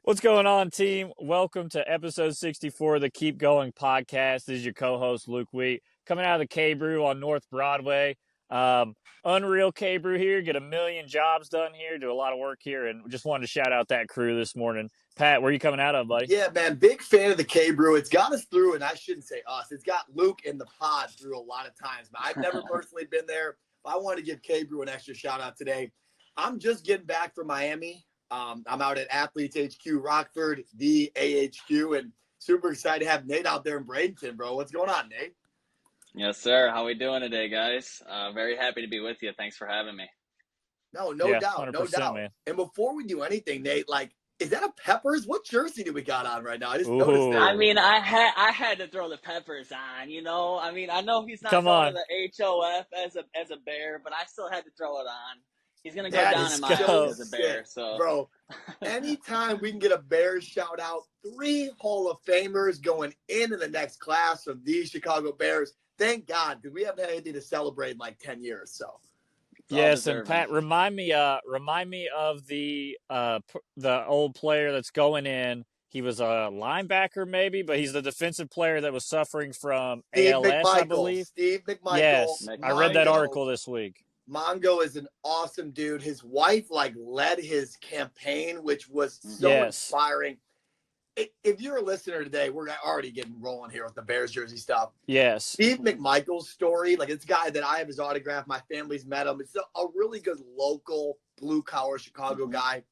What's going on, team? Welcome to episode 64 of the Keep Going podcast. This is your co-host, Luke Wheat, coming out of the K-Brew on North Broadway. Unreal K-Brew here. Get a million jobs done here. Do a lot of work here, and just wanted to shout out that crew this morning. Pat, where are you coming out of, buddy? Yeah, man, big fan of the K-Brew. It's got us through, and I shouldn't say us. It's got Luke in the pod through a lot of times. But I've never personally been there. But I want to give K-Brew an extra shout-out today. I'm just getting back from Miami. I'm out at Athletes HQ, Rockford, the AHQ, and super excited to have Nate out there in Bradenton, bro. What's going on, Nate? Yes, sir. How we doing today, guys? Very happy to be with you. Thanks for having me. No Yeah, doubt, no 100%, doubt. man. And before we do anything, Nate, is that a Peppers? What jersey do we got on right now? I just Ooh. noticed that. I mean, I had to throw the Peppers on. I mean, I know he's not Come going on. to the HOF as a Bear, but I still had to throw it on. He's gonna go That down is in my so eyes as a Bear. So, bro, anytime we can get a Bears shout out, 3 Hall of Famers going into the next class of these Chicago Bears. Thank God, because we haven't had anything to celebrate in like 10 years. So, Yes, and Pat, remind me of the old player that's going in. He was a linebacker, maybe, but he's the defensive player that was suffering from ALS, I believe. Steve McMichael. Yes, I read that article this week. Mongo is an awesome dude. His wife led his campaign, which was so inspiring. If you're a listener today, we're already getting rolling here with the Bears jersey stuff. Yes. Steve McMichael's story, it's a guy that I have his autograph. My family's met him. It's a really good local blue-collar Chicago guy.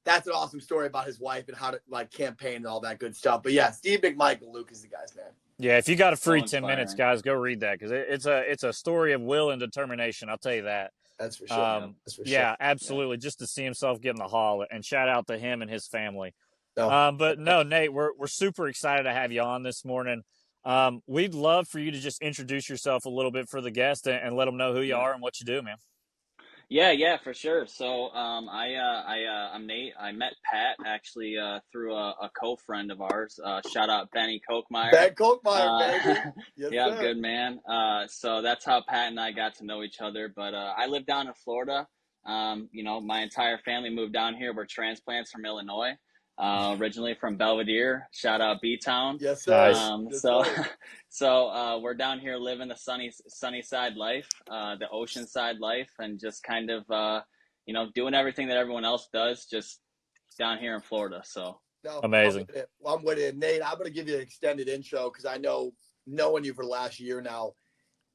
That's an awesome story about his wife and how to campaign and all that good stuff. But yeah, Steve McMichael, Luke is the guy's man. Yeah, if you got a free 10 minutes, guys, go read that because it's a story of will and determination. I'll tell you that. That's for sure. Yeah, absolutely. Yeah. Just to see himself get in the hall, and shout out to him and his family. No. But no, Nate, we're super excited to have you on this morning. We'd love for you to just introduce yourself a little bit for the guest and let them know who you are and what you do, man. Yeah, for sure. So, I'm Nate. I met Pat actually through a co-friend of ours. Shout out Benny Kochmeyer. Ben Kochmeyer, baby. Yes, yeah, sir. Good man. So that's how Pat and I got to know each other. But I live down in Florida. My entire family moved down here. We're transplants from Illinois. Originally from Belvedere. Shout out B-Town. Yes, sir. So we're down here living the sunny side life, the ocean side life, and just kind of doing everything that everyone else does, just down here in Florida. So amazing. I'm with it. Nate, I'm going to give you an extended intro because I know knowing you for the last year now,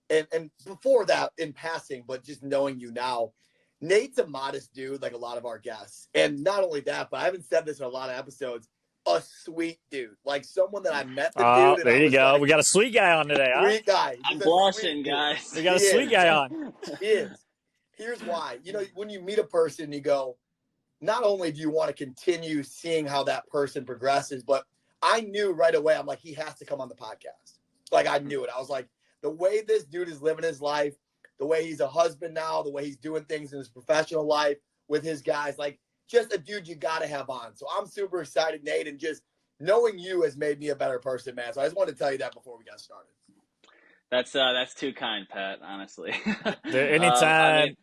and before that in passing, but just knowing you now. Nate's a modest dude, like a lot of our guests. And not only that, but I haven't said this in a lot of episodes, a sweet dude. Like someone that I met the dude. There you go. We got a sweet guy on today, huh? Sweet guy. I'm blushing, guys. We got a sweet guy on. He is. Here's why. When you meet a person, you go, not only do you want to continue seeing how that person progresses, but I knew right away, I'm like, he has to come on the podcast. I knew it. I was like, the way this dude is living his life, the way he's a husband now, the way he's doing things in his professional life with his guys, just a dude you got to have on. So I'm super excited, Nate, and just knowing you has made me a better person, man. So I just wanted to tell you that before we got started. That's too kind, Pat, honestly. Anytime.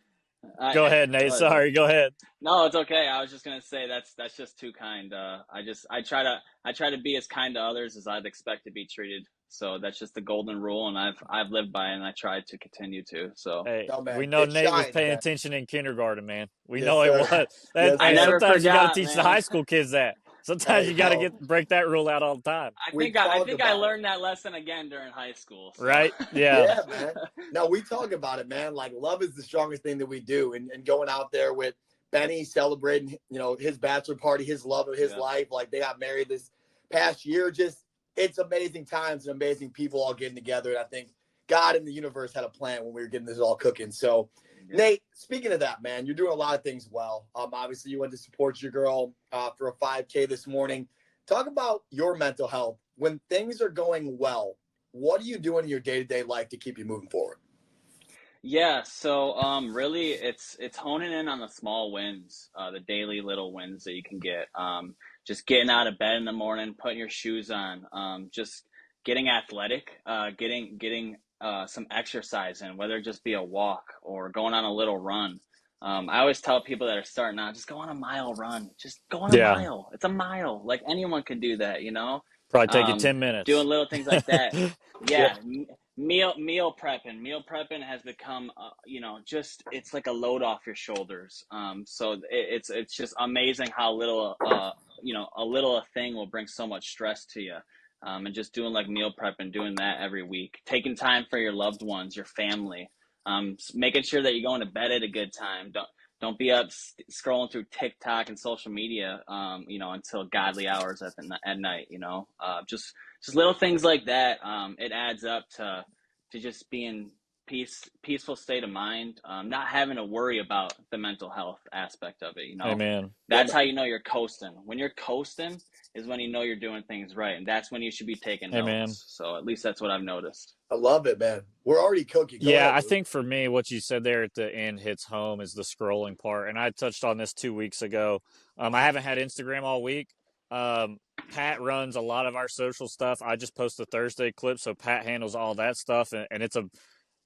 Go ahead, Nate. Sorry, go ahead. No, it's okay. I was just gonna say that's just too kind. I try to be as kind to others as I'd expect to be treated. So that's just the golden rule, and I've lived by it, and I try to continue to. So hey, we know Nate was paying attention in kindergarten, man. We know it was. I never sometimes forgot, you got to teach the high school kids that. Sometimes you got to break that rule out all the time. I think I learned that lesson again during high school. So. Right? Yeah. Yeah, man. No, we talk about it, man. Love is the strongest thing that we do, and going out there with Benny celebrating, his bachelor party, his love of his life. They got married this past year. It's amazing times and amazing people all getting together. And I think God and the universe had a plan when we were getting this all cooking. So, Nate, speaking of that, man, you're doing a lot of things well. Obviously, you went to support your girl for a 5K this morning. Talk about your mental health. When things are going well, what are you doing in your day-to-day life to keep you moving forward? Yeah, so really it's honing in on the small wins, the daily little wins that you can get. Just getting out of bed in the morning, putting your shoes on, just getting athletic, getting some exercise in, whether it just be a walk or going on a little run. I always tell people that are starting out, just go on a mile run. Just go on a Yeah. mile. It's a mile. Like anyone can do that, you know? Probably take you 10 minutes. Doing little things like that. Yep. Yeah. Meal prepping. Meal prepping has become, you know, just, it's like a load off your shoulders. So it's just amazing how little, you know, a thing will bring so much stress to you. And just doing like meal prep and doing that every week, taking time for your loved ones, your family, making sure that you're going to bed at a good time. Don't be up scrolling through TikTok and social media, you know, until godly hours at night. You know, just little things like that. It adds up to just being peaceful state of mind, not having to worry about the mental health aspect of it. You know, Amen. that's how you know you're coasting. When you're coasting is when you know you're doing things right, and that's when you should be taking Amen. notes. So at least that's what I've noticed. I love it, man. We're already cooking. Go Yeah, ahead, I Luke. think for me, what you said there at the end hits home is the scrolling part. And I touched on this 2 weeks ago. I haven't had Instagram all week. Pat runs a lot of our social stuff. I just post the Thursday clip, so Pat handles all that stuff. And it's a,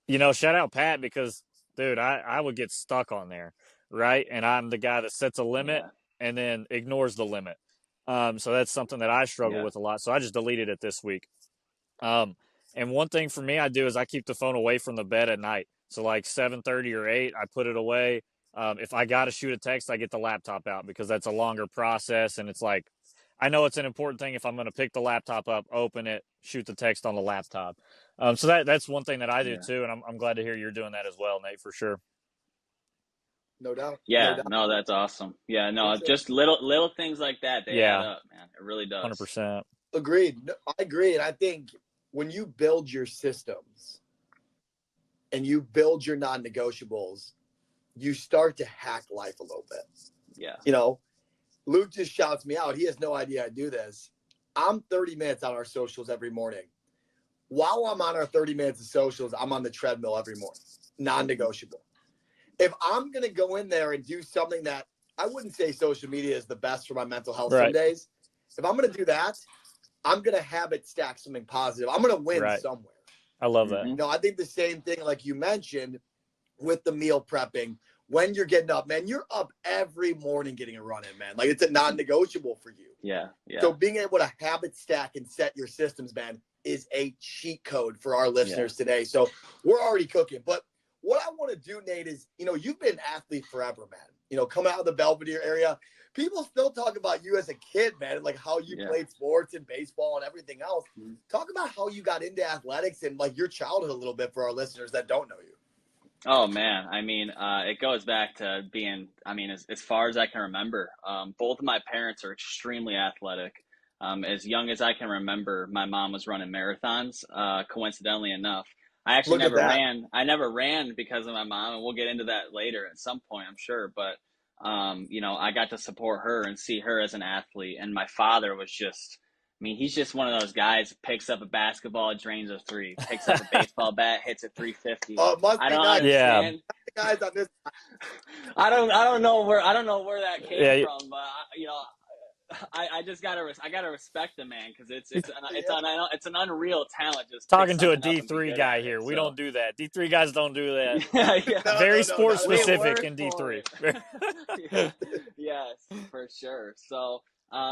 you know, shout out Pat because, dude, I would get stuck on there, right? And I'm the guy that sets a limit Yeah, and then ignores the limit. So that's something that I struggle yeah, with a lot. So I just deleted it this week. And one thing for me I do is I keep the phone away from the bed at night. So like 7:30 or 8, I put it away. If I got to shoot a text, I get the laptop out because that's a longer process. And it's like, I know it's an important thing if I'm going to pick the laptop up, open it, shoot the text on the laptop. So that's one thing that I do yeah. too. And I'm glad to hear you're doing that as well, Nate, for sure. No doubt. No Yeah, doubt. no, that's awesome. Yeah, For no, sure. just little things like that, they add Yeah, up, man. It really does. 100%. Agreed. No, I agree. And I think when you build your systems and you build your non-negotiables, you start to hack life a little bit. Yeah. You know, Luke just shouts me out. He has no idea I do this. I'm 30 minutes on our socials every morning. While I'm on our 30 minutes of socials, I'm on the treadmill every morning. Non-negotiable. If I'm going to go in there and do something that I wouldn't say social media is the best for my mental health some Right. days, if I'm going to do that, I'm going to habit stack something positive. I'm going to win Right. somewhere. I love that. You know, I think the same thing, like you mentioned, with the meal prepping. When you're getting up, man, you're up every morning getting a run in, man. Like it's a non-negotiable for you. Yeah, yeah. So being able to habit stack and set your systems, man, is a cheat code for our listeners today. So we're already cooking. But what I want to do, Nate, is, you know, you've been an athlete forever, man. You know, coming out of the Belvedere area, people still talk about you as a kid, man, like how you played sports and baseball and everything else. Talk about how you got into athletics and like your childhood a little bit for our listeners that don't know you. Oh man, I mean, it goes back to being, I mean, as far as I can remember, both of my parents are extremely athletic. As young as I can remember, my mom was running marathons. Coincidentally enough, I actually Look at never that. ran. I never ran because of my mom, and we'll get into that later at some point, I'm sure. But you know, I got to support her and see her as an athlete, and my father was just. I mean, he's just one of those guys. Picks up a basketball, drains a three. Picks up a baseball bat, hits it 350. It must I be don't nice. understand. Guys on this. I don't know where that came Yeah. from, but you know, I just gotta respect the man because it's an unreal talent. Just pick Talking to a something up and be D3 good guy at it. here. We So don't do that. D3 guys don't do that. yeah, Very No, sport not at we all. specific work in for D3. it. Yes, for sure. So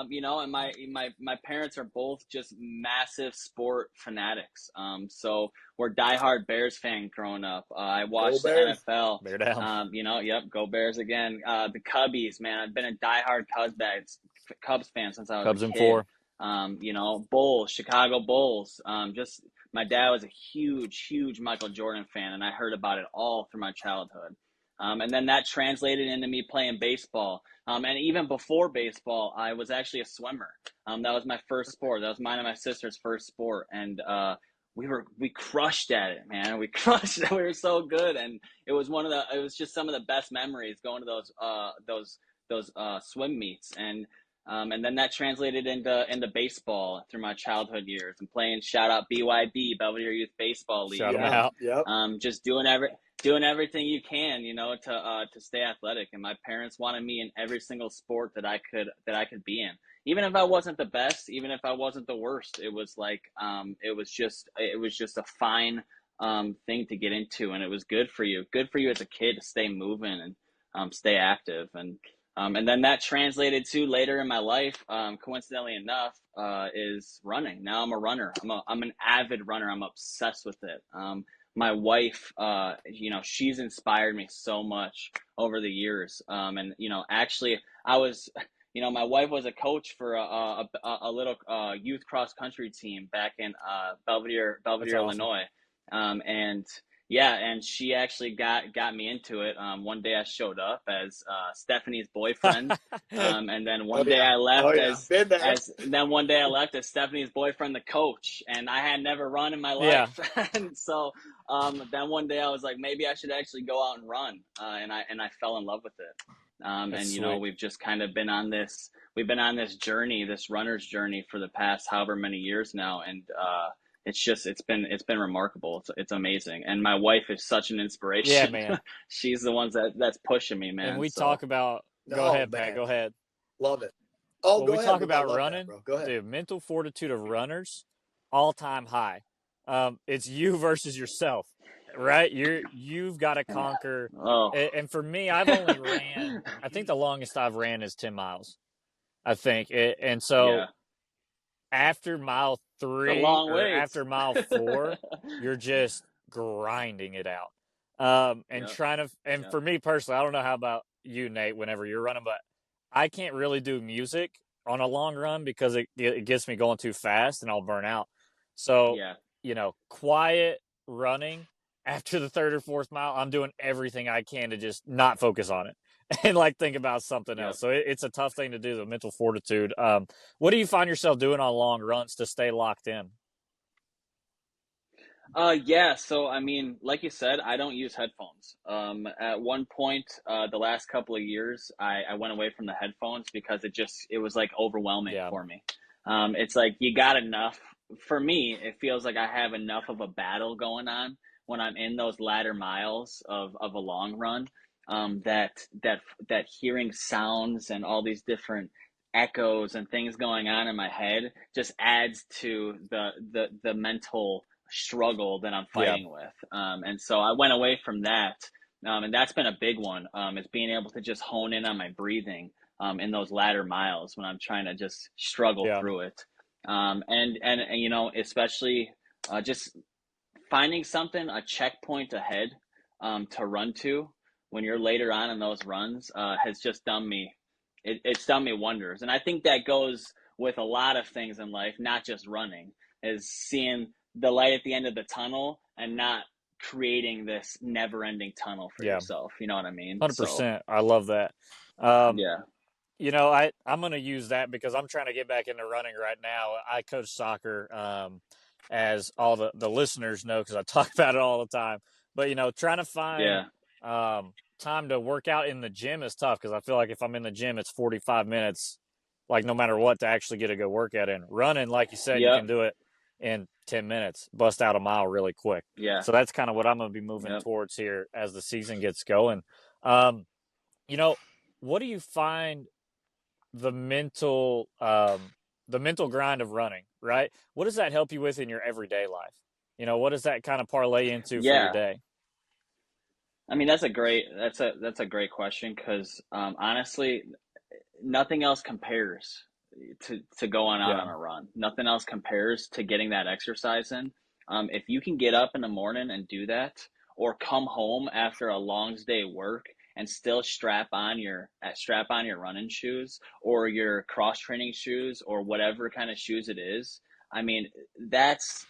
you know, and my parents are both just massive sport fanatics. So we're diehard Bears fan growing up. I watched the Bears. NFL. Bear down. You know, yep, go Bears again. The Cubbies, man. I've been a diehard Cubs fan since I was Cubs a in kid. 4. You know, Bulls, Chicago Bulls. Just my dad was a huge Michael Jordan fan, and I heard about it all through my childhood. And then that translated into me playing baseball. And even before baseball, I was actually a swimmer. That was my first sport. That was mine and my sister's first sport. And we crushed at it, man. We crushed it. We were so good. And it was just some of the best memories going to those swim meets. And then that translated into baseball through my childhood years and playing shout out BYB, Belvedere Youth Baseball League. Shout them out. Yep. Just doing everything you can, you know, to stay athletic. And my parents wanted me in every single sport that I could be in. Even if I wasn't the best, even if I wasn't the worst, it was like it was just a fine thing to get into, and it was good for you as a kid to stay moving. stay active. And then that translated to later in my life, coincidentally enough, is running. Now I'm a runner. I'm an avid runner. I'm obsessed with it. My wife, she's inspired me so much over the years. And actually, I was, my wife was a coach for a little youth cross country team back in Belvedere, That's awesome. Illinois. And yeah, and she actually got me into it. One day I showed up as Stephanie's boyfriend, and then one day I left as then one day I left as Stephanie's boyfriend, the coach, and I had never run in my life. And so then one day I was like, maybe I should actually go out and run, and I fell in love with it. And sweet. We've just kind of been on this journey, this runner's journey for the past however many years now, and it's been remarkable. It's amazing, and my wife is such an inspiration. Yeah, man. She's the one that's pushing me, man. And we talk about. Go ahead, man. Pat. Go ahead. Love it. Oh, when go we ahead, talk Luke, about running, that, go ahead. Dude, mental fortitude of runners, all-time high. It's you versus yourself, right? You've got to conquer. Oh. And for me, I've only ran. I think the longest I've ran is 10 miles. I think, and so. Yeah. After mile 3 or after mile 4, you're just grinding it out. Trying to, for me personally, I don't know how about you, Nate, whenever you're running, but I can't really do music on a long run because it gets me going too fast and I'll burn out. So, quiet running after the 3rd or 4th mile, I'm doing everything I can to just not focus on it. And think about something else. So it's a tough thing to do, the mental fortitude. What do you find yourself doing on long runs to stay locked in? Yeah. So, I mean, like you said, I don't use headphones. At one point, the last couple of years, I went away from the headphones because it was like overwhelming for me. It's like you got enough. For me, it feels like I have enough of a battle going on when I'm in those latter miles of a long run. That hearing sounds and all these different echoes and things going on in my head just adds to the mental struggle that I'm fighting with. And so I went away from that. And that's been a big one, is being able to just hone in on my breathing in those latter miles when I'm trying to just struggle through it. And especially just finding something, a checkpoint ahead to run to when you're later on in those runs has just done me, it's done me wonders. And I think that goes with a lot of things in life, not just running, is seeing the light at the end of the tunnel and not creating this never-ending tunnel for yourself. You know what I mean? 100%. So, I love that. Yeah. I'm going to use that because I'm trying to get back into running right now. I coach soccer, as all the listeners know, because I talk about it all the time. But, trying to find time to work out in the gym is tough because I feel like if I'm in the gym, it's 45 minutes, like no matter what, to actually get a good workout in. Running, like you said, you can do it in 10 minutes, bust out a mile really quick. Yeah. So that's kind of what I'm going to be moving towards here as the season gets going. What do you find the mental grind of running, right? What does that help you with in your everyday life? What does that kind of parlay into for your day? I mean, that's a great question because honestly, nothing else compares to going out on a run. Nothing else compares to getting that exercise in. If you can get up in the morning and do that, or come home after a long day work and still strap on your running shoes or your cross training shoes or whatever kind of shoes it is, I mean, that's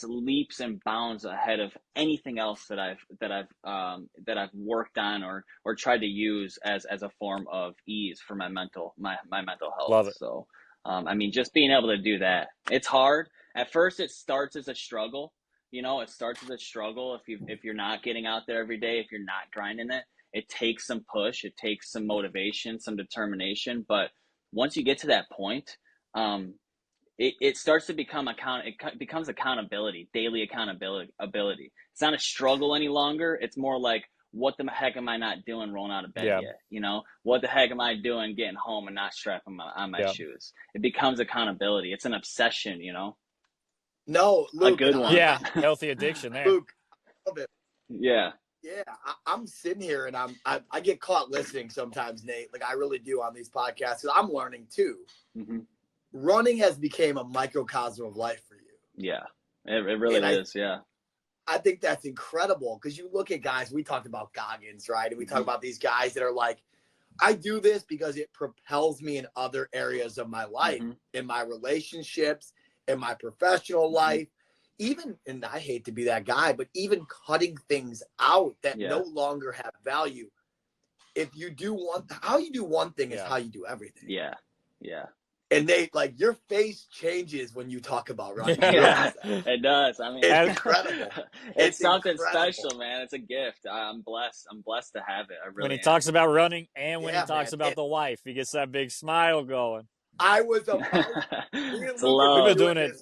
leaps and bounds ahead of anything else that I've worked on or tried to use as a form of ease for my mental health. Love it. So, I mean, just being able to do that, it's hard. At first, it starts as a struggle. It starts as a struggle if you're not getting out there every day, if you're not grinding it. It takes some push, it takes some motivation, some determination. But once you get to that point, it starts to become it becomes accountability, daily accountability. It's not a struggle any longer. It's more like, what the heck am I not doing rolling out of bed yet? What the heck am I doing getting home and not strapping on my shoes? It becomes accountability. It's an obsession, No, Luke, a good one. Yeah, healthy addiction there. Luke, love it. Yeah. Yeah, I'm sitting here and I get caught listening sometimes, Nate. Like I really do on these podcasts. 'Cause I'm learning too. Mm-hmm. Running has become a microcosm of life for you. Yeah, it really is. Yeah. I think that's incredible because you look at guys, we talked about Goggins, right? And we talk about these guys that are like, I do this because it propels me in other areas of my life, in my relationships, in my professional life. Even, and I hate to be that guy, but even cutting things out that no longer have value. If you do how you do one thing is how you do everything. Yeah. Yeah. And Nate, like your face changes when you talk about running. Yeah, it does. I mean, it's incredible. It's something special, man. It's a gift. I'm blessed. I'm blessed to have it. I really when he am. talks about running and when he talks about the wife, he gets that big smile going. I was about it's love. We've been doing it.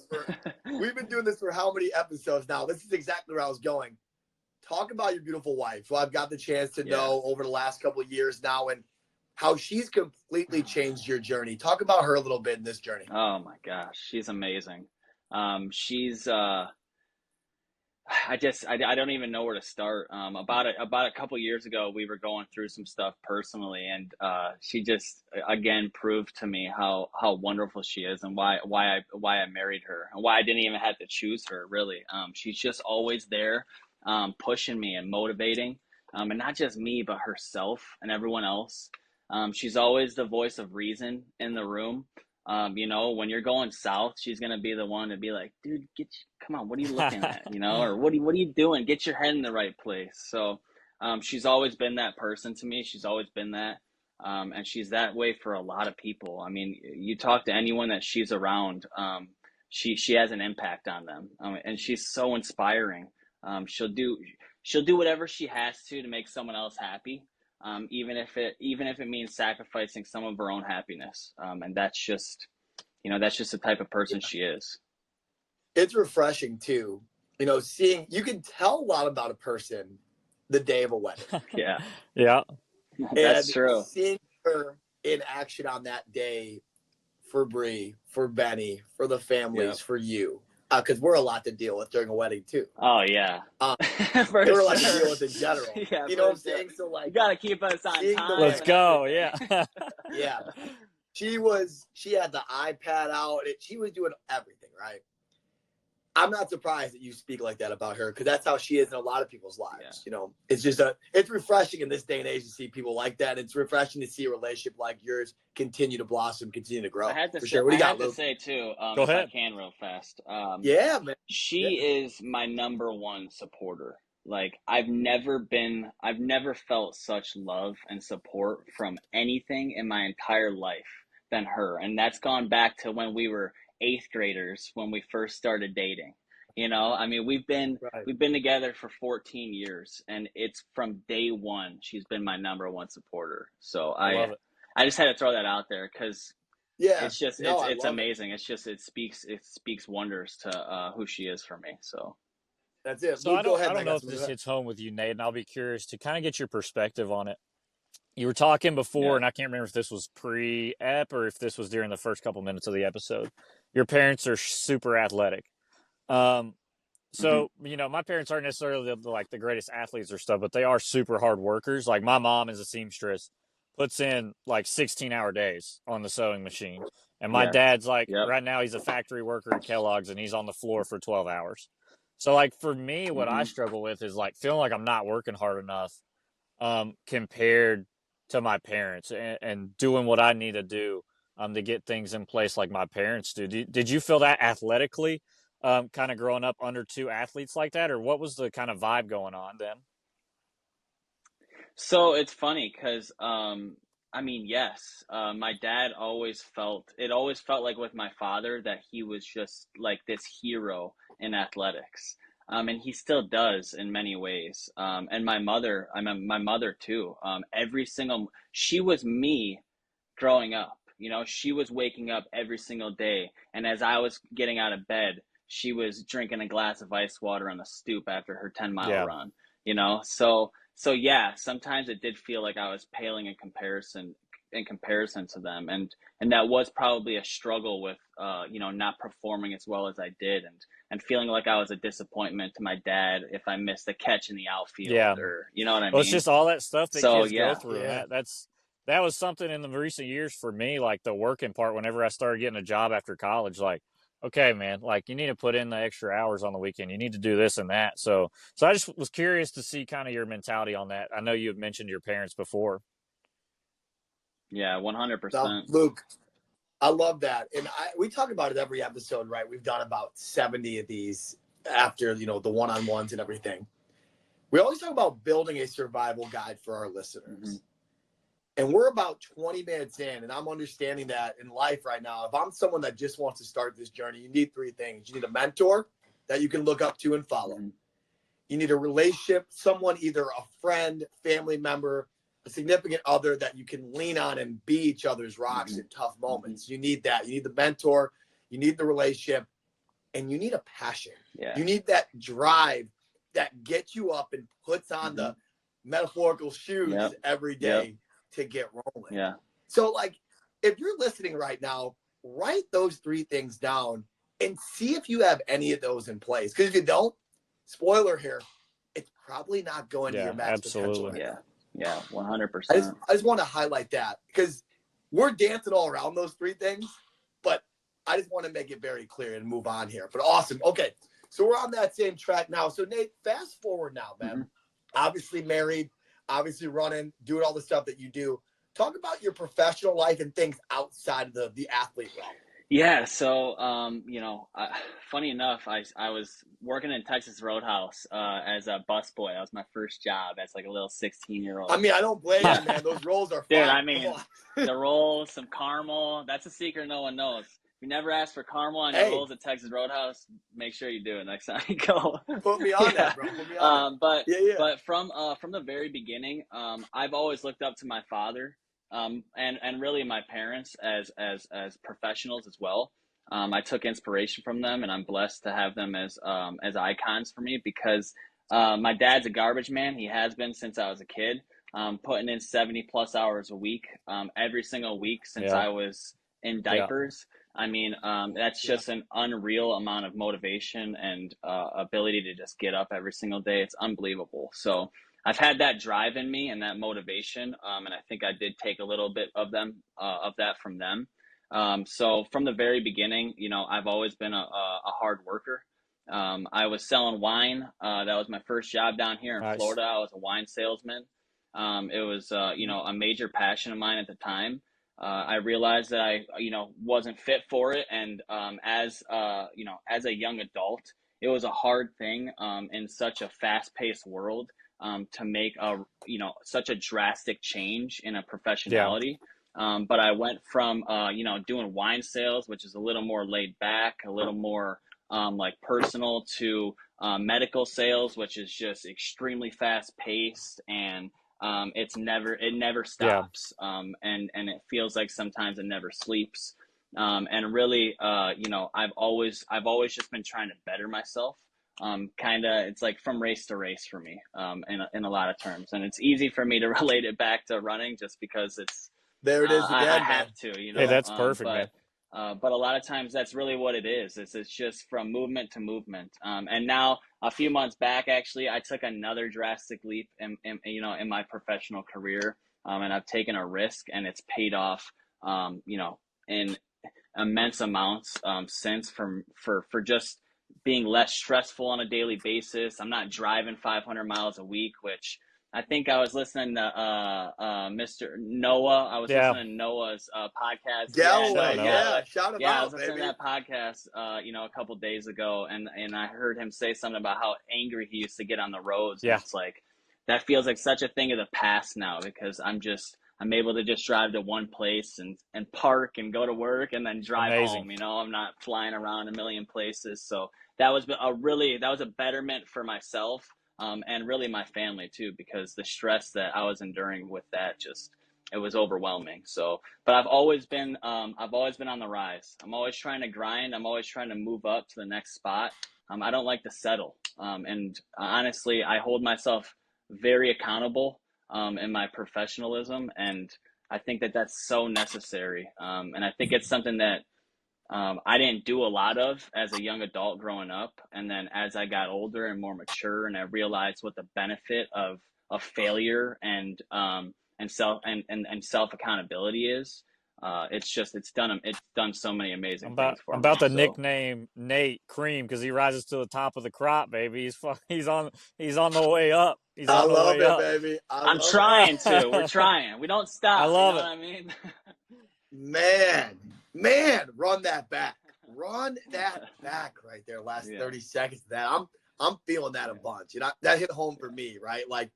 We've been doing this for how many episodes now? This is exactly where I was going. Talk about your beautiful wife, who I've got the chance to know over the last couple of years now, and how she's completely changed your journey. Talk about her a little bit in this journey. Oh my gosh, she's amazing. She's I don't even know where to start. About a couple years ago, we were going through some stuff personally, and she just again proved to me how wonderful she is, and why I married her, and why I didn't even have to choose her. Really, she's just always there, pushing me and motivating, and not just me, but herself and everyone else. She's always the voice of reason in the room. You know, when you're going south, she's gonna be the one to be like, dude, come on, what are you looking at? You know, or what are you doing? Get your head in the right place. So she's always been that person to me. She's always been that. And she's that way for a lot of people. I mean, you talk to anyone that she's around, she has an impact on them. And she's so inspiring. She'll do whatever she has to make someone else happy. Even if it means sacrificing some of her own happiness. And that's just the type of person she is. It's refreshing too. You know, you can tell a lot about a person the day of a wedding. Yeah. Yeah. That's true. Seeing her in action on that day for Bree, for Benny, for the families, for you. Because we're a lot to deal with during a wedding too. Oh yeah, we're a lot to deal with in general. Yeah, you know what I'm saying? So like, you gotta keep us on time. Let's go. Yeah. Yeah. She had the iPad out. She was doing everything right. I'm not surprised that you speak like that about her, because that's how she is in a lot of people's lives. Yeah. You know, it's just it's refreshing in this day and age to see people like that. It's refreshing to see a relationship like yours continue to blossom, continue to grow. I had to for say, sure. What do you got, to say too, Go if ahead. I can real fast. Yeah, man. She is my number one supporter. Like I've never felt such love and support from anything in my entire life than her. And that's gone back to when we were 8th graders, when we first started dating. You know, I mean, we've been together for 14 years, and it's from day one she's been my number one supporter. So I just had to throw that out there, because it's just it's amazing. It speaks wonders to who she is for me. So that's it. So Luke, I don't know if this hits home with you, Nate, and I'll be curious to kind of get your perspective on it. You were talking before, and I can't remember if this was pre-ep or if this was during the first couple minutes of the episode. Your parents are super athletic. So, you know, my parents aren't necessarily the greatest athletes or stuff, but they are super hard workers. Like my mom is a seamstress, puts in like 16-hour days on the sewing machine. And my dad's like, right now he's a factory worker at Kellogg's, and he's on the floor for 12 hours. So like for me, what I struggle with is like feeling like I'm not working hard enough compared to my parents, and doing what I need to do to get things in place like my parents do. Did you feel that athletically, kind of growing up under two athletes like that, or what was the kind of vibe going on then? So it's funny because, I mean, yes, my dad always felt like with my father that he was just like this hero in athletics. And he still does in many ways. And my mother, my mother too, she was me growing up. You know, she was waking up every single day. And as I was getting out of bed, she was drinking a glass of ice water on the stoop after her 10-mile run, you know? So yeah, sometimes it did feel like I was paling in comparison in comparison to them. And that was probably a struggle with, not performing as well as I did, and feeling like I was a disappointment to my dad if I missed a catch in the outfield, Yeah. or, you know what I Well, it's mean? just all that stuff that So kids go yeah, through, and Yeah. that was something in the recent years for me, like the working part. Whenever I started getting a job after college, like, okay, man, like you need to put in the extra hours on the weekend. You need to do this and that. So I just was curious to see kind of your mentality on that. I know you had mentioned your parents before. yeah, No, 100%. Luke, I love that. And we talk about it every episode, right? We've done about 70 of these after, the one-on-ones and everything. We always talk about building a survival guide for our listeners. Mm-hmm. And we're about 20 minutes in, and I'm understanding that in life right now, if I'm someone that just wants to start this journey, you need three things. You need a mentor that you can look up to and follow. Mm-hmm. You need a relationship, someone, either a friend, family member, a significant other that you can lean on and be each other's rocks Mm-hmm. in tough moments. You need that. You need the mentor. You need the relationship. And you need a passion. Yeah. You need that drive that gets you up and puts on Mm-hmm. the metaphorical shoes Yep. every day Yep. to get rolling. Yeah. So, like, if you're listening right now, write those three things down and see if you have any of those in place. Because if you don't, spoiler here, it's probably not going to Yeah, your max potential absolutely. right Yeah. now. Yeah. 100%. I just want to highlight that because we're dancing all around those three things, but I just want to make it very clear and move on here. But awesome. Okay. So we're on that same track now. So Nate, fast forward now, man. Mm-hmm. Obviously married, obviously running, doing all the stuff that you do. Talk about your professional life and things outside of the athlete realm. Yeah, so funny enough, I was working in Texas Roadhouse as a busboy. That was my first job as like a little 16-year-old. I mean, I don't blame you, man. Those rolls are Dude, fun. I mean, the rolls, some caramel. That's a secret no one knows. If you never ask for caramel on your rolls at Texas Roadhouse, make sure you do it next time you go. Put me on that, bro. Put me on that. But from the very beginning, I've always looked up to my father. And really my parents as professionals as well. I took inspiration from them, and I'm blessed to have them as icons for me because my dad's a garbage man. He has been since I was a kid, putting in 70 plus hours a week, every single week since I was in diapers. I mean, that's just an unreal amount of motivation and ability to just get up every single day. It's unbelievable. So I've had that drive in me and that motivation, and I think I did take a little bit of that from them. So from the very beginning, I've always been a hard worker. I was selling wine. That was my first job down here in Florida. I was a wine salesman. It was, a major passion of mine at the time. I realized that I, wasn't fit for it, and as a young adult, it was a hard thing in such a fast-paced world. To make such a drastic change in a professionality. But I went from, doing wine sales, which is a little more laid back, a little more like personal, to medical sales, which is just extremely fast paced, and it never stops. And it feels like sometimes it never sleeps. And really, I've always just been trying to better myself. It's like from race to race for me, in a lot of terms, and it's easy for me to relate it back to running just because it's there it is again. I have to, Hey, that's perfect, man. But a lot of times that's really what it is. It's just from movement to movement. And now a few months back, actually, I took another drastic leap in my professional career, and I've taken a risk, and it's paid off, in immense amounts since for just being less stressful on a daily basis. I'm not driving 500 miles a week, which I think I was listening to Mr. Noah. I was listening to Noah's podcast. Shout him I out, was listening to that podcast, a couple days ago, and I heard him say something about how angry he used to get on the roads. And it's like, that feels like such a thing of the past now, because I'm able to just drive to one place and park and go to work and then drive home. I'm not flying around a million places. So that was a betterment for myself, and really my family too, because the stress that I was enduring with that, it was overwhelming. So, but I've always been on the rise. I'm always trying to grind. I'm always trying to move up to the next spot. I don't like to settle. And honestly, I hold myself very accountable in my professionalism, and I think that that's so necessary. And I think it's something that I didn't do a lot of as a young adult growing up. And then as I got older and more mature, and I realized what the benefit of failure and self accountability is, it's done so many amazing things I'm for me. about to So nickname Nate Cream because he rises to the top of the crop, baby. He's on the way up. He's I on the love way it, up. baby. I I'm love trying to. We're I trying. We don't stop. You know love what it. I mean? it. Man, run that back. Run that back right there. Last Yeah. 30 seconds of that. I'm feeling that a bunch. You know, that hit home for me, right? Like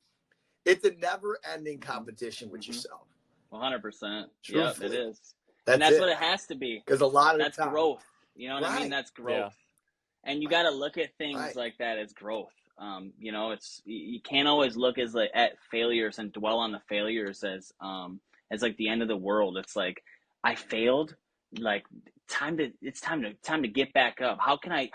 it's a never-ending competition with yourself. 100%. Yeah, it Truthfully. is. And That's that's it. what it has to be. Because a lot of That's the time. growth. You know what I mean? Right. That's Yeah. growth. And you got to look at things like that as growth. You know, you can't always look at failures and dwell on the failures as like the end of the world. It's like I failed. Like it's time to get back up. How can I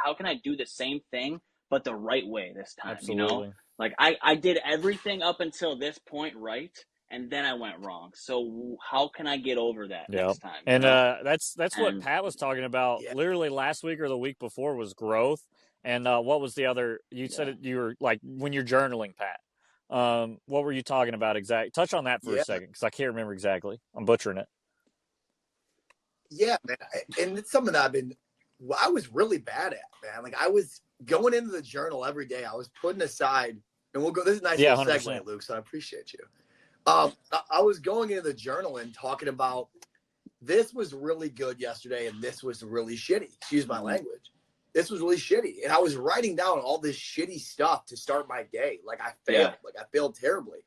do the same thing but the right way this time? You know, Absolutely. like I did everything up until this point right, and then I went wrong. So how can I get over that Yeah. next time? You And know, that's what and Pat was talking about Yeah. literally last week or the week before was growth. And what was the other? You said it, you were like when you're journaling, Pat. What were you talking about exactly? Touch on that for a Yeah. second because I can't remember exactly. I'm butchering it. Yeah, man. And it's something that I was really bad at, man. Like I was going into the journal every day. I was putting aside, and we'll go. This is a nice Yeah, little 100%. segue, Luke. So I appreciate you. I was going into the journal and talking about this was really good yesterday, and this was really shitty. Excuse my language. This was really shitty, and I was writing down all this shitty stuff to start my day. Like I failed. Yeah. Like I failed terribly.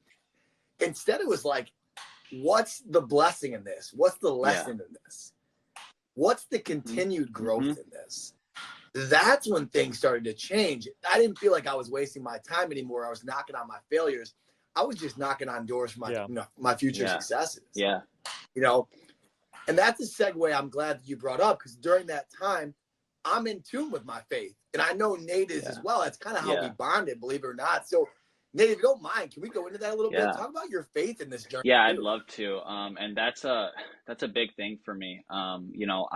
Instead, it was like, what's the blessing in this? What's the lesson in this? What's the continued growth in this? That's when things started to change. I didn't feel like I was wasting my time anymore. I was knocking on my failures. I was just knocking on doors for my future successes. Yeah. You know, and that's a segue I'm glad that you brought up because during that time, I'm in tune with my faith. And I know Nate is as well. That's kind of how we bonded, believe it or not. So, Nate, if you don't mind, can we go into that a little bit? Talk about your faith in this journey. Yeah, I'd love to. And that's a big thing for me. You know,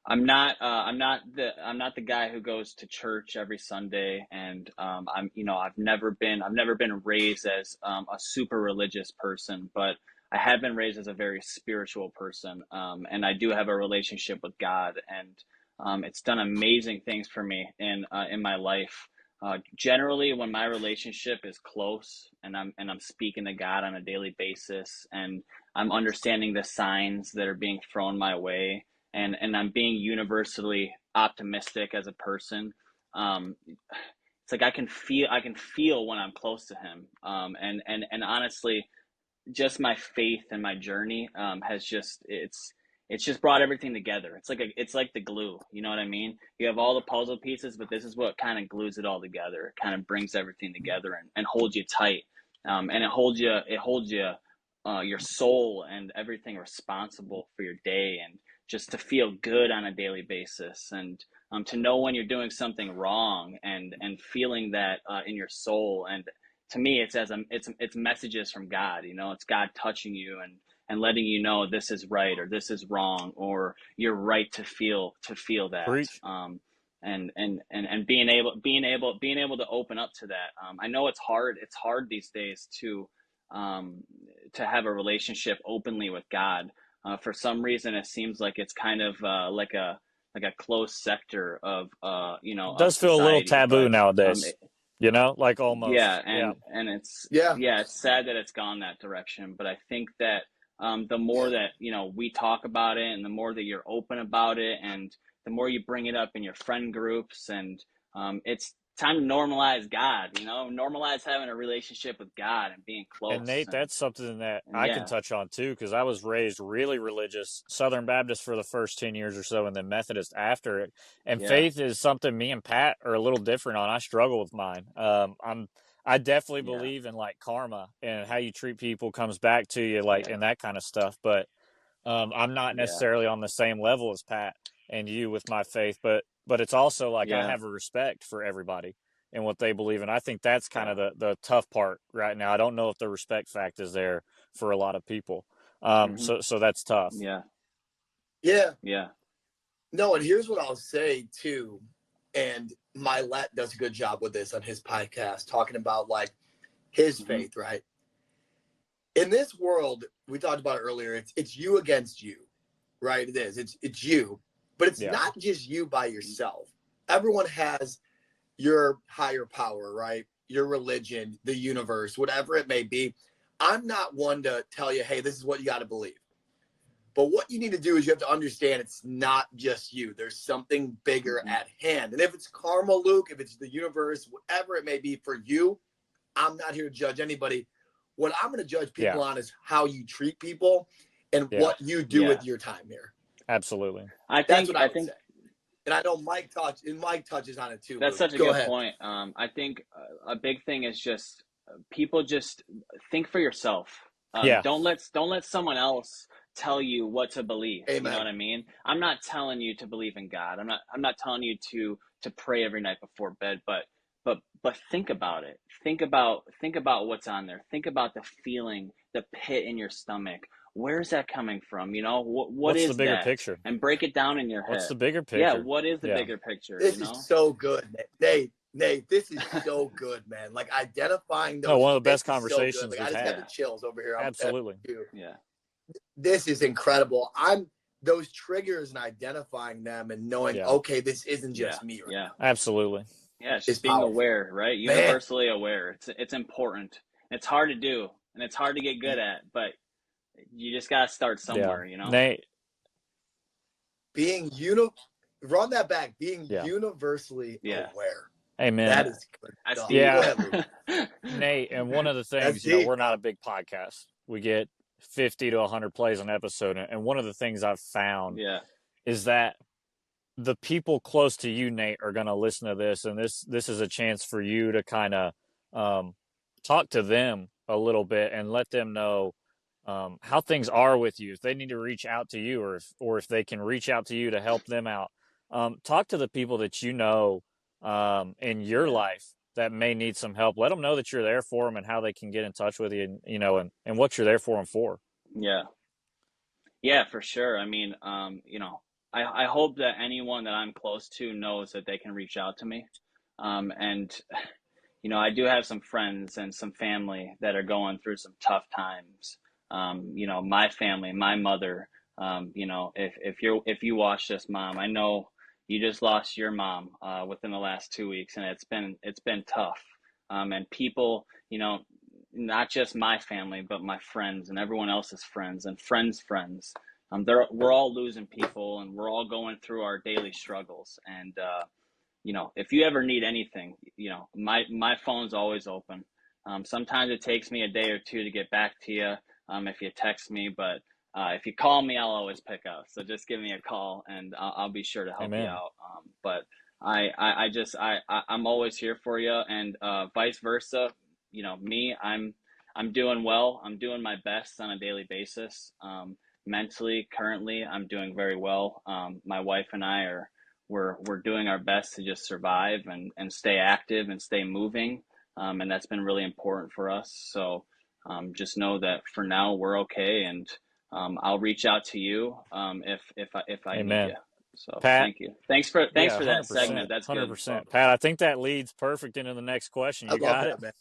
I'm not the guy who goes to church every Sunday, and I've never been raised as a super religious person, but I have been raised as a very spiritual person, and I do have a relationship with God, and it's done amazing things for me in my life. Generally, when my relationship is close, and I'm speaking to God on a daily basis, and I'm understanding the signs that are being thrown my way, and I'm being universally optimistic as a person. It's like I can feel when I'm close to him. And honestly, just my faith and my journey has it's just brought everything together. It's like the glue. You know what I mean? You have all the puzzle pieces, but this is what kind of glues it all together. It kind of brings everything together and holds you tight. And it holds you your soul and everything responsible for your day, and just to feel good on a daily basis, and to know when you're doing something wrong, and feeling that in your soul. And to me, it's messages from God. You know, it's God touching you and letting you know this is right or this is wrong, or you're right to feel that. Preach. And being able to open up to that. I know it's hard. It's hard these days to have a relationship openly with God. For some reason, it seems like it's kind of like a closed sector of It of does feel a little society. taboo But nowadays. You know, like almost. yeah, and it's Yeah. it's sad that it's gone that direction. But I think that the more that we talk about it, and the more that you're open about it, and the more you bring it up in your friend groups, and it's time to normalize God. Normalize having a relationship with God and being And close. Nate, that's something that And I can yeah, touch on too, because I was raised really religious, Southern Baptist for the first 10 years or so, and then Methodist after it. And yeah, faith is something me and Pat are a little different on. I struggle with mine. I definitely yeah, believe in like karma and how you treat people comes back to you, like, yeah, and that kind of stuff. But I'm not yeah, necessarily on the same level as Pat and you with my faith, but it's also like I yeah, have a respect for everybody and what they believe in. I think that's kind yeah, of the tough part right now. I don't know if the respect fact is there for a lot of people. So that's tough. Yeah. Yeah. Yeah. No, and here's what I'll say too. And Milet does a good job with this on his podcast, talking about like his faith, right? In this world, we talked about it earlier, it's you against you, right? It is. It's you, but it's not just you by yourself. Everyone has your higher power, right? Your religion, the universe, whatever it may be. I'm not one to tell you, hey, this is what you got to believe. But what you need to do is you have to understand it's not just you. There's something bigger at hand. And if it's karma, Luke, if it's the universe, whatever it may be for you, I'm not here to judge anybody. What I'm going to judge people on is how you treat people and what you do with your time here. Absolutely. That's what I would say. And I know Mike touches on it too. That's Luke. such a good point. I think a big thing is just people just think for yourself. Don't let someone else tell you what to believe. Amen. You know what I mean? I'm not telling you to believe in God. I'm not telling you to pray every night before bed, but think about it. Think about what's on there. Think about the feeling, the pit in your stomach. Where's that coming from? You know, what is the bigger that? picture? And break it down in your head. What's the bigger picture? Yeah, what is the bigger picture? This is so good, Nate, this is so good, man. Like identifying those. One of the best conversations so we've I just had. got the chills over here. Absolutely. Yeah. This is incredible. Those triggers and identifying them and knowing, okay, this isn't just me. Right now. Absolutely. Yeah, it's just being aware, right? Universally aware. It's important. It's hard to do, and it's hard to get good at, but you just gotta start somewhere, you know. Nate, run that back. Being universally aware. Amen. That is good. Nate, and one of the things, we're not a big podcast. We get 50 to 100 plays an episode, and one of the things I've found is that the people close to you, Nate, are going to listen to this, and this is a chance for you to kind of talk to them a little bit and let them know how things are with you. If they need to reach out to you, or if they can reach out to you to help them out, talk to the people that you know in your life that may need some help. Let them know that you're there for them and how they can get in touch with you, and and what you're there for them for. Yeah, for sure. I mean, I hope that anyone that I'm close to knows that they can reach out to me. And, I do have some friends and some family that are going through some tough times. My family, my mother, if you watch this, Mom, I know you just lost your mom within the last 2 weeks, and it's been tough. And people, not just my family, but my friends and everyone else's friends and friends' friends. We're all losing people, and we're all going through our daily struggles. And if you ever need anything, my phone's always open. Sometimes it takes me a day or two to get back to you if you text me, but if you call me, I'll always pick up. So just give me a call, and I'll be sure to help you out. But I'm always here for you, and vice versa. Me, I'm doing well. I'm doing my best on a daily basis. Mentally, currently, I'm doing very well. My wife and I we're doing our best to just survive and stay active and stay moving. And that's been really important for us. So just know that for now we're okay, and I'll reach out to you if I need you. So Pat, thank you. Thanks for that segment. That's 100%. Good. Pat, I think that leads perfect into the next question. You got it, man.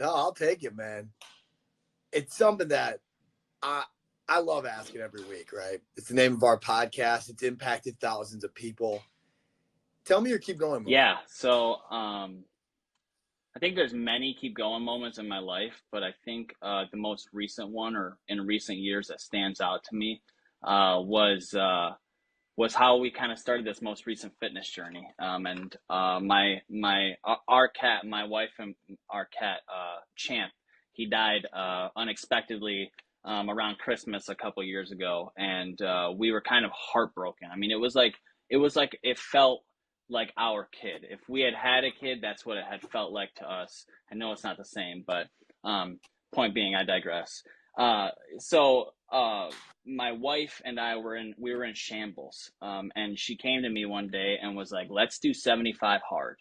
No, I'll take it, man. It's something that I love asking every week, right? It's the name of our podcast. It's impacted thousands of people. Tell me your keep going moment. Yeah. So I think there's many keep going moments in my life, but I think the most recent one, or in recent years, that stands out to me was how we kind of started this most recent fitness journey. And our cat, my wife and our cat, Champ, he died unexpectedly around Christmas a couple years ago, and we were kind of heartbroken. I mean, it felt like our kid. If we had a kid, that's what it had felt like to us. I know it's not the same, but point being, I digress. So my wife and I we were in shambles, and she came to me one day and was like, "Let's do 75 hard."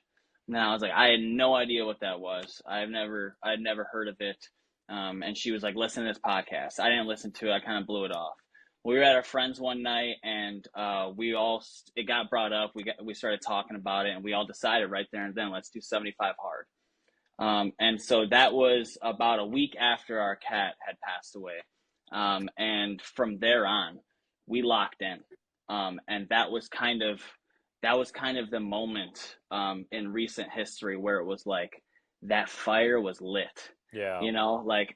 And I was like, I had no idea what that was. I'd never heard of it. And she was like, listen to this podcast. I didn't listen to it. I kind of blew it off. We were at our friends one night, and it got brought up. We started talking about it, and we all decided right there and then, let's do 75 hard. And so that was about a week after our cat had passed away. And from there on, we locked in. And that was kind of the moment in recent history where it was like that fire was lit. Yeah. You know, like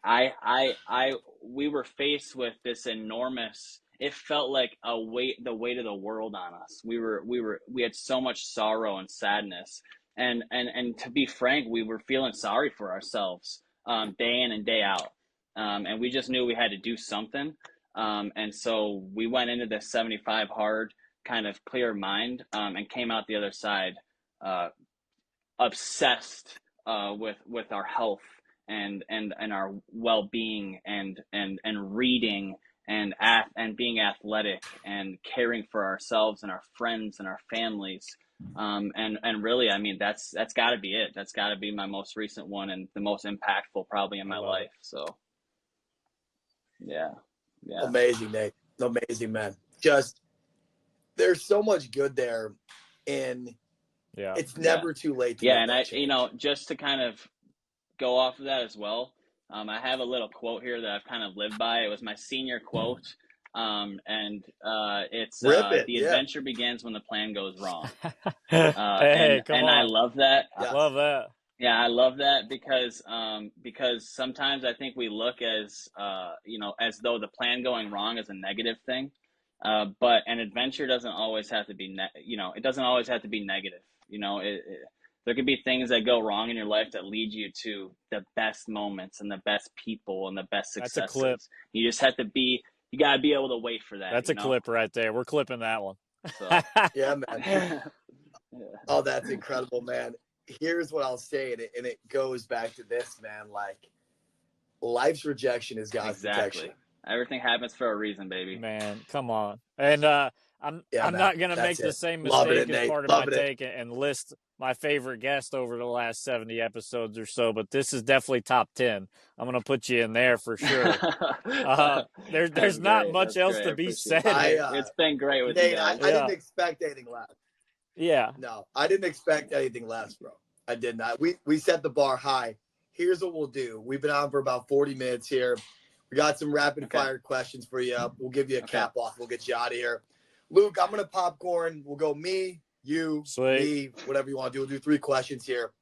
we were faced with this enormous, it felt like the weight of the world on us. We had so much sorrow and sadness. And to be frank, we were feeling sorry for ourselves day in and day out. And we just knew we had to do something. And so we went into the 75 hard kind of clear mind and came out the other side obsessed with our health and our well-being and reading and being athletic and caring for ourselves and our friends and our families. And really, I mean, that's got to be it. That's got to be my most recent one and the most impactful probably in my life. So, yeah. Amazing, Nate. Amazing, man. Just there's so much good there, and it's never too late to and just to kind of go off of that as well, I have a little quote here that I've kind of lived by. It was my senior quote. It's the adventure begins when the plan goes wrong. Hey, come on. I love that. I love that. Yeah, I love that because sometimes I think we look as as though the plan going wrong is a negative thing, but an adventure doesn't always have to be it doesn't always have to be negative. There could be things that go wrong in your life that lead you to the best moments and the best people and the best successes. That's a clip. You just have to be. You gotta be able to wait for that. That's a clip right there. We're clipping that one. So. Yeah, man. Oh, that's incredible, man. Here's what I'll say, and it goes back to this, man. Like, life's rejection is God's protection. Everything happens for a reason, baby. Man, come on. And I'm not gonna make the same mistake as part of my take and list my favorite guest over the last 70 episodes or so, but this is definitely top 10. I'm gonna put you in there for sure. There's not much else to be said. It's been great with Nate, you guys. I didn't expect anything less. Yeah. No, I didn't expect anything less, bro. I did not. We set the bar high. Here's what we'll do. We've been on for about 40 minutes here. We got some rapid fire questions for you. We'll give you a cap off. We'll get you out of here. Luke, I'm going to popcorn. We'll go me, you, me, whatever you want to do. We'll do 3 questions here.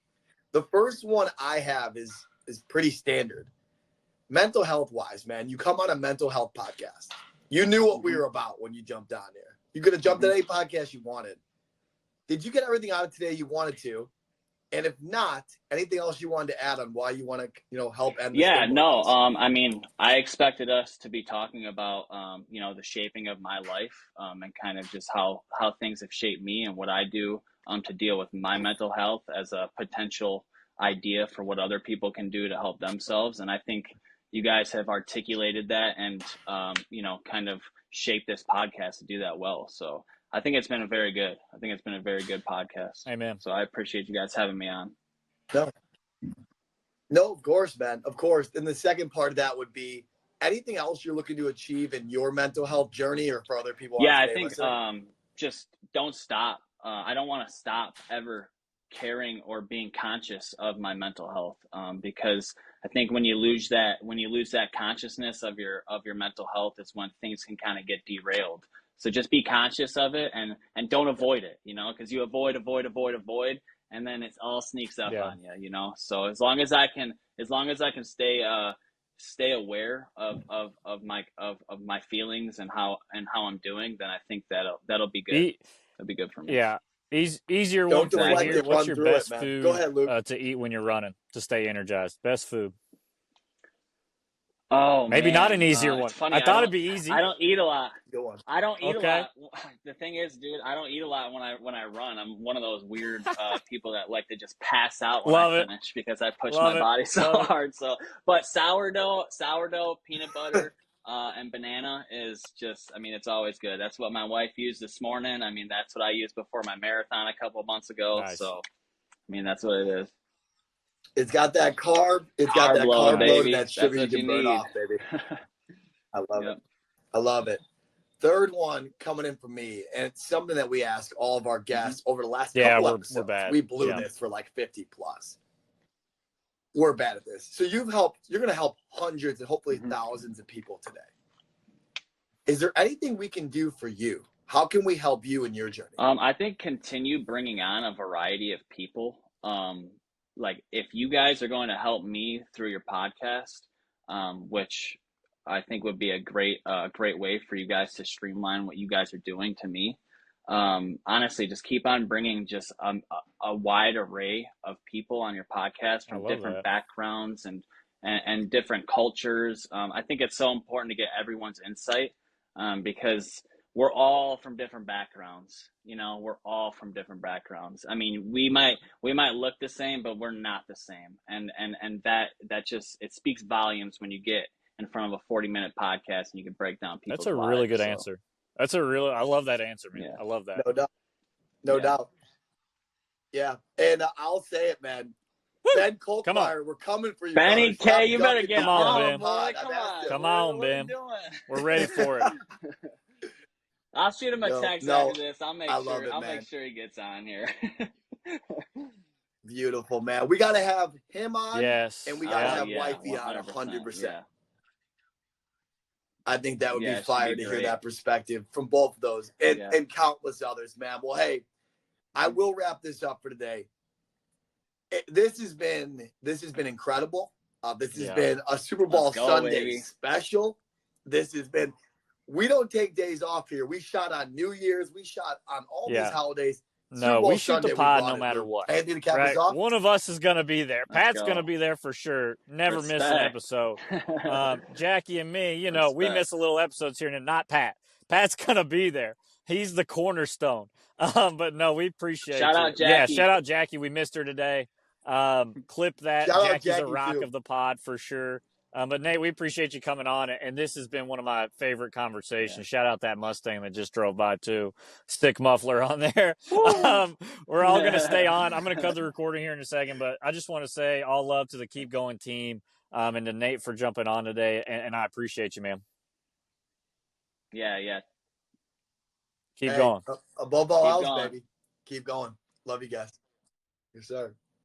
The first one I have is pretty standard. Mental health wise, man, you come on a mental health podcast. You knew what we were about when you jumped on here. You could have jumped on any podcast you wanted. Did you get everything out of today you wanted to? And if not, anything else you wanted to add on why you want to, help end this? Yeah, no. I mean, I expected us to be talking about, the shaping of my life, and kind of just how things have shaped me and what I do, to deal with my mental health as a potential idea for what other people can do to help themselves. And I think you guys have articulated that and, kind of shaped this podcast to do that well. So I think it's been a very good podcast. Amen. So I appreciate you guys having me on. No, of course, man. Of course. And the second part of that would be anything else you're looking to achieve in your mental health journey or for other people? Yeah, I think just don't stop. I don't want to stop ever caring or being conscious of my mental health, because I think when you lose that consciousness of your mental health, it's when things can kind of get derailed. So just be conscious of it and don't avoid it, because you avoid, and then it all sneaks up on you, So as long as I can stay aware of my feelings and how I'm doing, then I think that'll be good. That'll be good for me. Yeah. Easier one for you here. What's your best food Go ahead, Luke. To eat when you're running to stay energized? Best food. Oh, maybe not an easier one. Funny, I thought it'd be easy. I don't eat a lot. Go on. I don't eat a lot. The thing is, dude, I don't eat a lot when I run. I'm one of those weird people that like to just pass out when I finish because I push my body so hard. So, but sourdough, peanut butter, and banana is just, it's always good. That's what my wife used this morning. That's what I used before my marathon a couple of months ago. Nice. So, that's what it is. It's got that carb. It's got Carb that load, carb load baby. and that sugar That's you what can burn need. off, baby. I love Yep. it. I love it. Third one coming in from me, and it's something that we ask all of our guests over the last couple episodes. We're bad. We blew this for like 50 plus. We're bad at this. So you're going to help hundreds and hopefully thousands of people today. Is there anything we can do for you? How can we help you in your journey? I think continue bringing on a variety of people. Like if you guys are going to help me through your podcast, which I think would be a great way for you guys to streamline what you guys are doing to me. Honestly, just keep on bringing just a wide array of people on your podcast from different backgrounds and different cultures. I think it's so important to get everyone's insight because we're all from different backgrounds. We're all from different backgrounds. I mean, we might look the same, but we're not the same. And that just, it speaks volumes when you get in front of a 40-minute podcast and you can break down people's That's a lives. really good answer. I love that answer, man. Yeah. I love that. No doubt. Yeah. And I'll say it, man. Ben Coltmeyer, we're coming for you. Benny K, you better get on, man. Come on, Ben. We're ready for it. I'll shoot him a text after this. I'll make sure he gets on here. Beautiful, man. We got to have him on. Yes. And we got to have Wifey on 100%. Yeah. I think that would be fire to hear that perspective from both of those and countless others, man. Well, hey, I will wrap this up for today. This has been incredible. This has been a Super Bowl Sunday special. This has been, we don't take days off here. We shot on New Year's. We shot on all these holidays. No, we shoot the pod no matter what. Anything to cap us off? One of us is going to be there. Pat's going to be there for sure. Never miss an episode. Jackie and me, we miss a little episodes here, and not Pat. Pat's going to be there. He's the cornerstone. But no, we appreciate Shout out Jackie. Yeah, shout out Jackie. We missed her today. Clip that. Jackie's a rock of the pod for sure. But Nate, we appreciate you coming on, and this has been one of my favorite conversations. Yeah. Shout out that Mustang that just drove by too. Stick muffler on there. We're all going to stay on. I'm going to cut the recording here in a second, but I just want to say all love to the Keep Going team and to Nate for jumping on today, and I appreciate you, man. Yeah. Keep going. Above all else, baby. Keep going. Love you guys. Yes, sir.